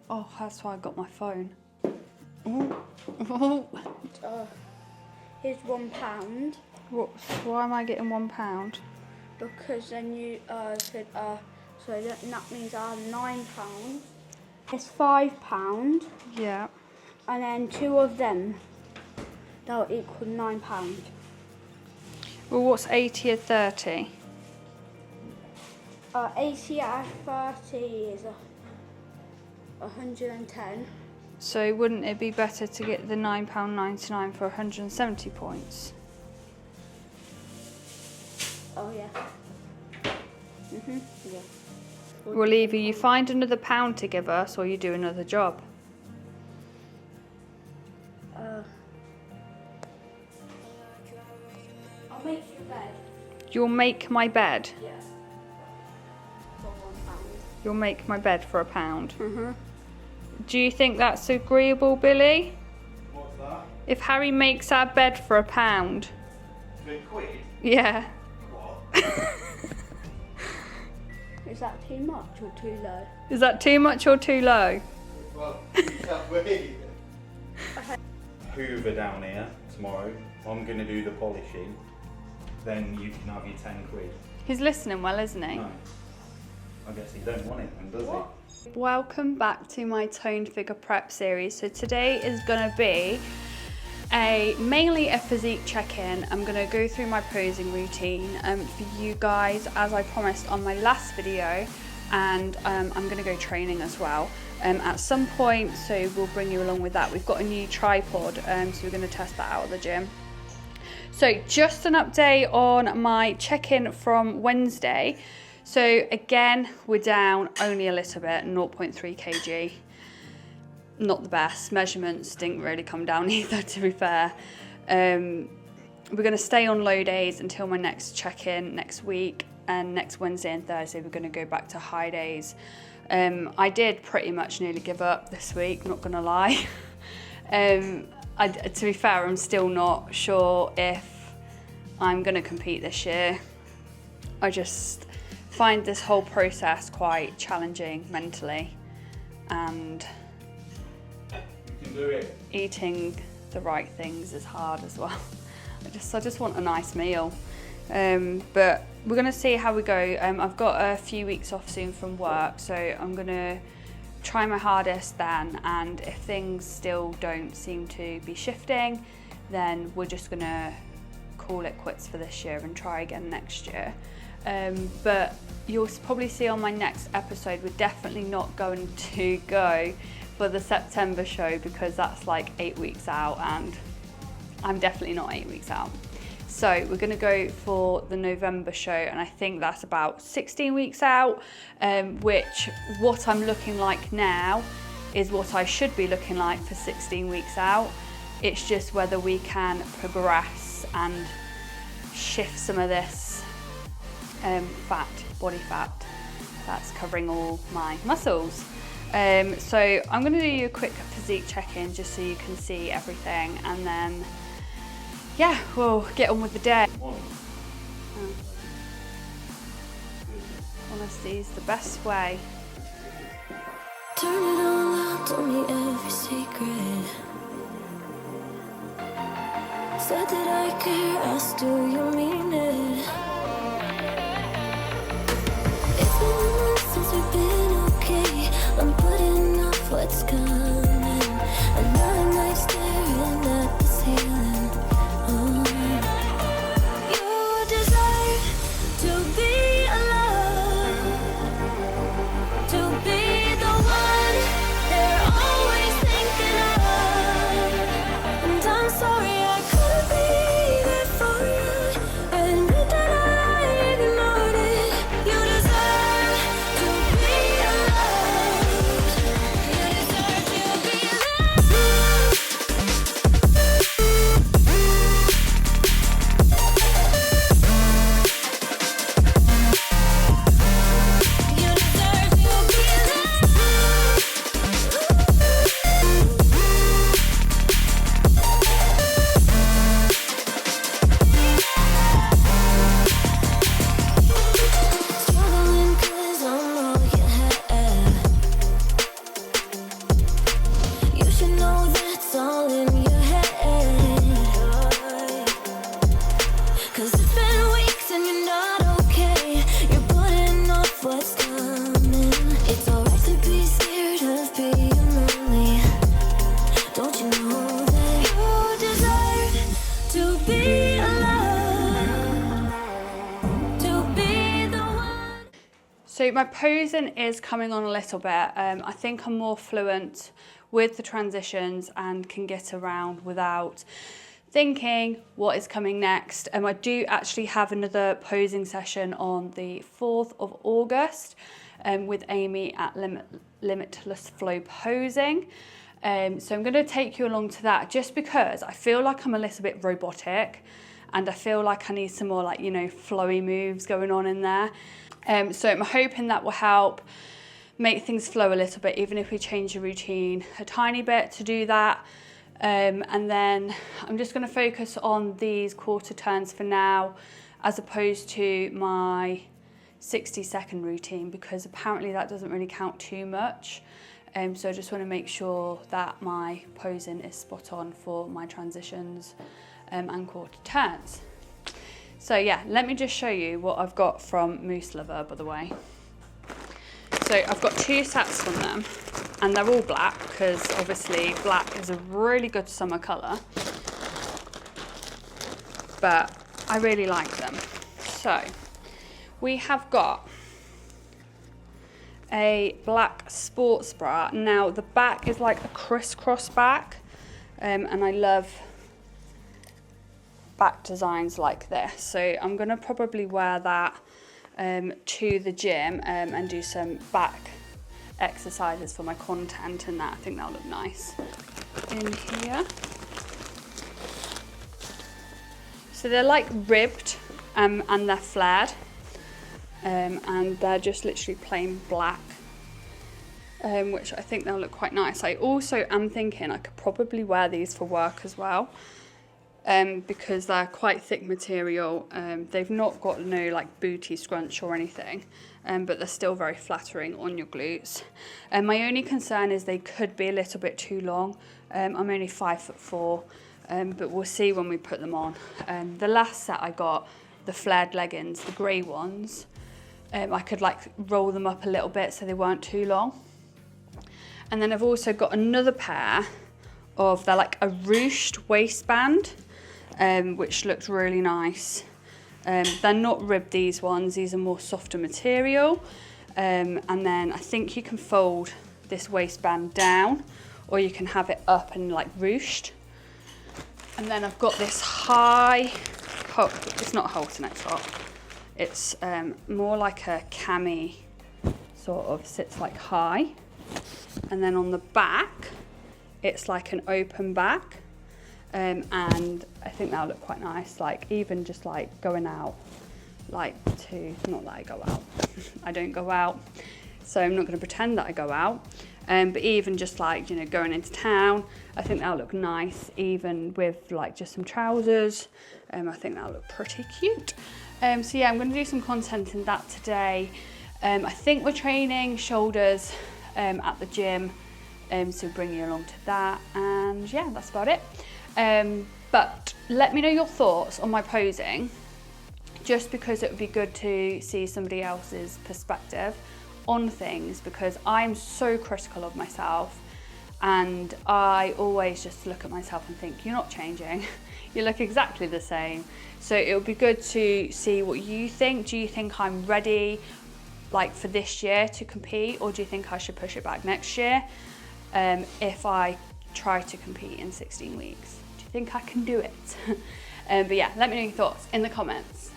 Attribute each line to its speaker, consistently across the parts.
Speaker 1: Oh, that's why I got my phone. Oh, oh.
Speaker 2: Here's £1.
Speaker 1: Why am I getting £1?
Speaker 2: Because then you could, so that means I have £9. It's £5.
Speaker 1: Yeah.
Speaker 2: And then 2 of them, that'll equal £9.
Speaker 1: Well, what's 80 and 30?
Speaker 2: 80 out of 30 is 110.
Speaker 1: So wouldn't it be better to get the £9.99 for 170 points?
Speaker 2: Oh yeah. Yeah.
Speaker 1: Well, either you find another pound to give us or you do another job.
Speaker 2: I'll make your bed.
Speaker 1: You'll make my bed.
Speaker 2: Yeah. For £1.
Speaker 1: You'll make my bed for £1. Do you think that's agreeable, Billy?
Speaker 3: What's that?
Speaker 1: If Harry makes our bed for £1.
Speaker 3: £1?
Speaker 1: Yeah.
Speaker 3: What?
Speaker 2: Is that too much or too low?
Speaker 1: Is that too much or too low?
Speaker 3: Well, you can't wait. Hoover down here tomorrow. I'm going to do the polishing. Then you can have your £10.
Speaker 1: He's listening well, isn't he?
Speaker 3: No. I guess he don't want it then, does he?
Speaker 1: Welcome back to my toned figure prep series. So today is gonna be mainly a physique check-in. I'm gonna go through my posing routine for you guys, as I promised on my last video, and I'm gonna go training as well at some point, so we'll bring you along with that. We've got a new tripod, so we're gonna test that out at the gym. So just an update on my check-in from Wednesday. So again, we're down only a little bit, 0.3 kg. Not the best. Measurements didn't really come down either, to be fair. We're going to stay on low days until my next check-in next week, and next Wednesday and Thursday we're going to go back to high days. I did pretty much nearly give up this week, not going to lie. To be fair, I'm still not sure if I'm going to compete this year. I just find this whole process quite challenging mentally, and
Speaker 3: You can do it.
Speaker 1: eating the right things is hard as well. I just want a nice meal, but we're gonna see how we go. I've got a few weeks off soon from work, so I'm gonna try my hardest then, and if things still don't seem to be shifting, then we're just gonna call it quits for this year and try again next year. But you'll probably see on my next episode, we're definitely not going to go for the September show, because that's like 8 weeks out, and I'm definitely not 8 weeks out. So we're going to go for the November show, and I think that's about 16 weeks out, which what I'm looking like now is what I should be looking like for 16 weeks out. It's just whether we can progress and shift some of this body fat that's covering all my muscles. So I'm going to do you a quick physique check-in just so you can see everything, and then yeah, we'll get on with the day. Honesty is the best way.
Speaker 4: Turn it all out, tell me every secret. Said that I care, asked do you mean it? It's been a month since we've been okay. I'm putting off what's coming. Another night staring at the ceiling. Oh. You deserve to be alone, to be the one they're always thinking of. And I'm sorry I couldn't be there for you. Admit that I ignored it. You deserve to be alone. You deserve to
Speaker 1: So my posing is coming on a little bit. I think I'm more fluent with the transitions and can get around without thinking what is coming next. I do actually have another posing session on the 4th of August with Amy at Limitless Flow Posing. So I'm going to take you along to that just because I feel like I'm a little bit robotic and I feel like I need some more, like, you know, flowy moves going on in there. So I'm hoping that will help make things flow a little bit, even if we change the routine a tiny bit to do that. And then I'm just going to focus on these quarter turns for now, as opposed to my 60-second routine, because apparently that doesn't really count too much. So I just want to make sure that my posing is spot on for my transitions and quarter turns. So yeah, let me just show you what I've got from Mooslover, by the way. So I've got 2 sets from them, and they're all black because obviously black is a really good summer colour, but I really like them. So we have got a black sports bra. Now the back is like a crisscross back, and I love back designs like this. So I'm gonna probably wear that to the gym and do some back exercises for my content and that. I think that'll look nice in here. So they're like ribbed and they're flared. And they're just literally plain black, which I think they'll look quite nice. I also am thinking I could probably wear these for work as well, because they're quite thick material. They've not got no like booty scrunch or anything, but they're still very flattering on your glutes. My only concern is they could be a little bit too long. I'm only 5'4", but we'll see when we put them on. The last set I got, the flared leggings, the grey ones, I could like roll them up a little bit so they weren't too long. And then I've also got another pair of, they're like a ruched waistband, which looks really nice. They're not ribbed, these ones, these are more softer material. And then I think you can fold this waistband down, or you can have it up and like ruched. And then I've got this high, it's not a halter neck top. It's more like a cami, sort of sits like high. And then on the back, it's like an open back. And I think that'll look quite nice, like even just like going out, like to, not that I go out, I don't go out, so I'm not going to pretend that I go out. But even just like, you know, going into town, I think that'll look nice, even with like just some trousers. I think that'll look pretty cute. So yeah, I'm going to do some content in that today. I think we're training shoulders at the gym, so bring you along to that, and yeah, that's about it. But let me know your thoughts on my posing, just because it would be good to see somebody else's perspective on things, because I'm so critical of myself and I always just look at myself and think, you're not changing, you look exactly the same. So it would be good to see what you think. Do you think I'm ready like for this year to compete, or do you think I should push it back next year if I try to compete in 16 weeks? Do you think I can do it? But yeah, let me know your thoughts in the comments.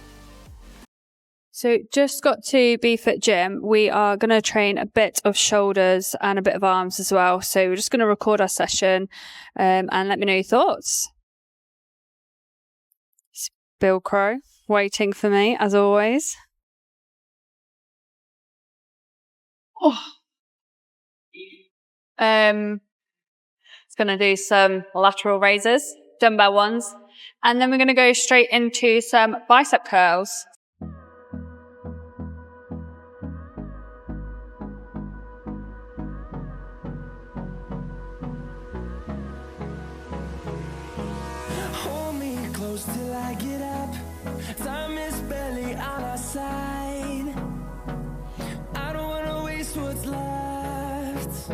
Speaker 1: So just got to BeFit Gym. We are going to train a bit of shoulders and a bit of arms as well. So we're just going to record our session and let me know your thoughts. It's Bill Crow waiting for me as always. Oh. It's going to do some lateral raises, dumbbell ones, and then we're going to go straight into some bicep curls.
Speaker 5: Hold me close till I get up. Time is barely on our side. I don't wanna waste what's left.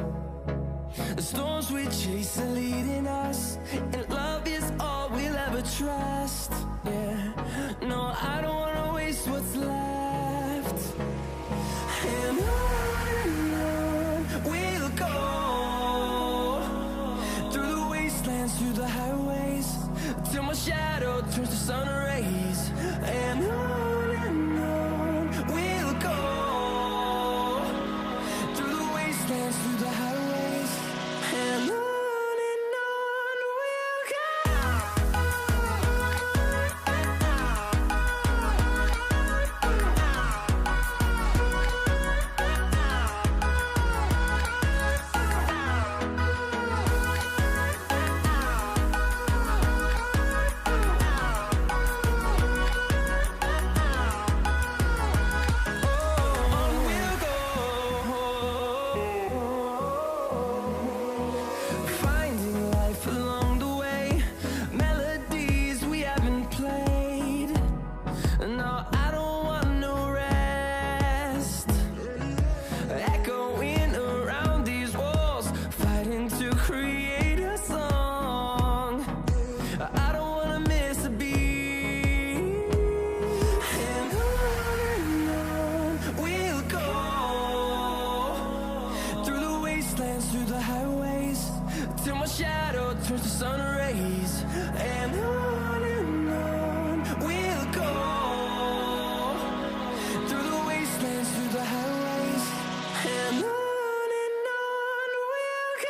Speaker 5: The storms we chase are leading us, and love is all we'll ever trust. Yeah, no, I don't wanna waste what's left. And till my shadow turns to sun rays. And on we'll go, through the wastelands, through the highways, and on we'll go.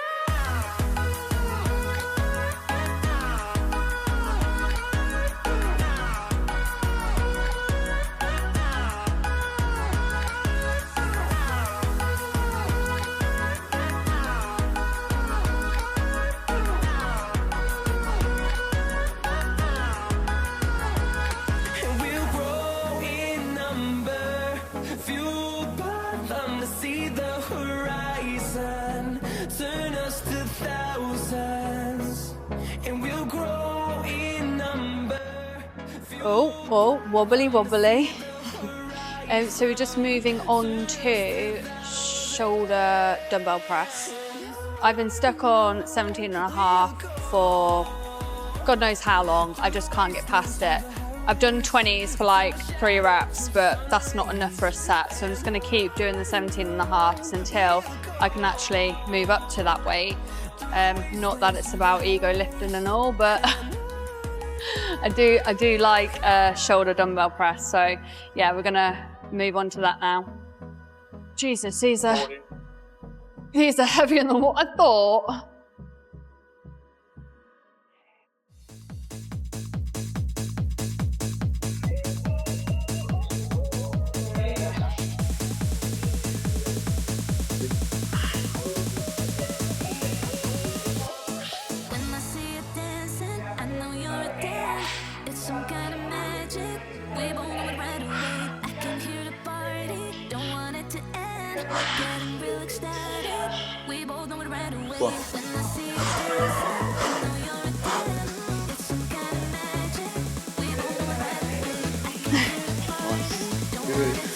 Speaker 5: And we'll grow in number, fueled by them to see the horizon, turn us to thousands. And we'll grow in number.
Speaker 1: Oh, wobbly, wobbly. So we're just moving on to shoulder dumbbell press. I've been stuck on 17 and a half for God knows how long. I just can't get past it. I've done 20s for like 3 reps, but that's not enough for a set. So I'm just gonna keep doing the 17 and a halves until I can actually move up to that weight. Not that it's about ego lifting and all, but I do like shoulder dumbbell press. So yeah, we're gonna move on to that now. Jesus, these are heavier than what I thought.
Speaker 4: When I see you dancing, I know you're a dance. It's some kind of magic. We both know it right away. I can hear the party, don't want it to end. Getting real ecstatic. We both know it right away. When I see you dancing, I know you're a dance. It's some kind of magic. We both know it right away. I can hear the party, don't want it to end.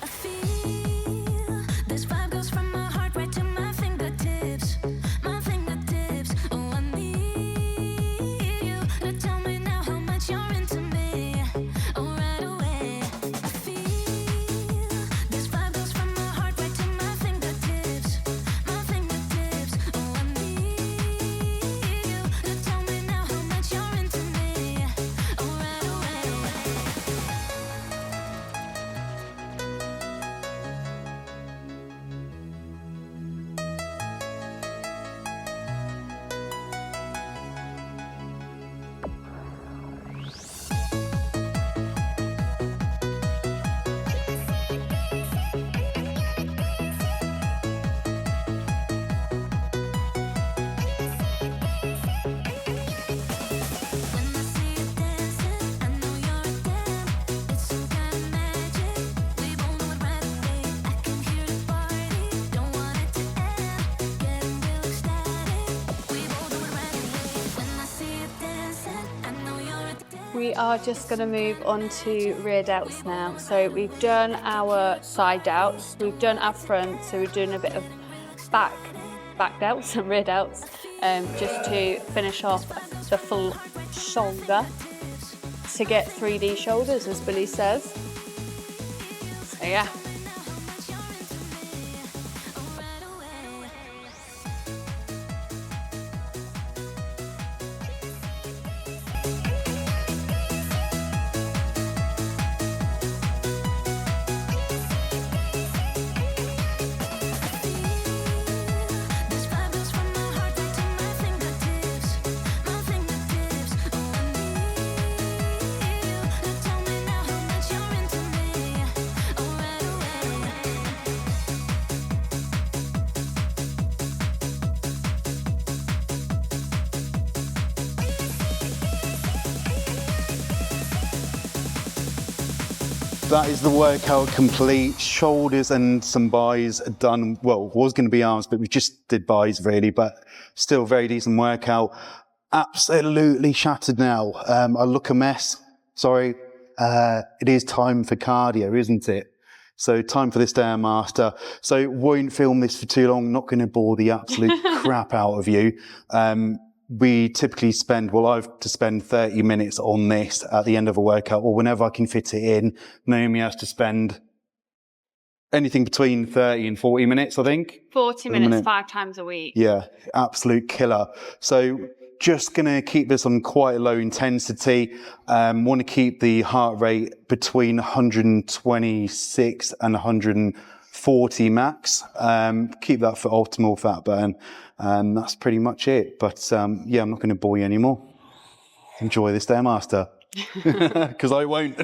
Speaker 4: I feel this vibe goes from my heart right to my fingertips. My fingertips. Oh, I need you to tell me now how much you're into me. Oh, right away. I feel this vibe goes from my heart right to my fingertips. My fingertips. Oh, I need you to tell me now how much you're into me. Oh, right away. When I see you dancing, I know you're a dance. It's some kind of magic. We both know it right away. I can hear the party, don't want it to end. Getting real ecstatic. We both know it right away. When I see you dancing, I know you're a dance.
Speaker 1: We are just going to move on to rear delts now. So we've done our side delts, we've done our front, so we're doing a bit of back delts and rear delts, just to finish off the full shoulder to get 3D shoulders, as Billy says. So yeah.
Speaker 4: This vibe goes from my heart right to my fingertips. My fingertips. Oh, I need you to tell me now how much you're into me. Oh, right away.
Speaker 3: That is the workout complete. Shoulders and some buys done. Well, was going to be arms, but we just did buys really, but still very decent workout. Absolutely shattered now. I look a mess. Sorry. It is time for cardio, isn't it? So time for the Stairmaster. So won't film this for too long. Not going to bore the absolute crap out of you. We typically spend, well, I have to spend 30 minutes on this at the end of a workout, or whenever I can fit it in. Naomi has to spend anything between 30 and 40 minutes, I think.
Speaker 1: 40 minutes, 5 times a week.
Speaker 3: Yeah, absolute killer. So just going to keep this on quite a low intensity. Want to keep the heart rate between 126 and 140 max. Keep that for optimal fat burn. And that's pretty much it. But yeah, I'm not going to bore you anymore. Enjoy this Stairmaster. Because I won't.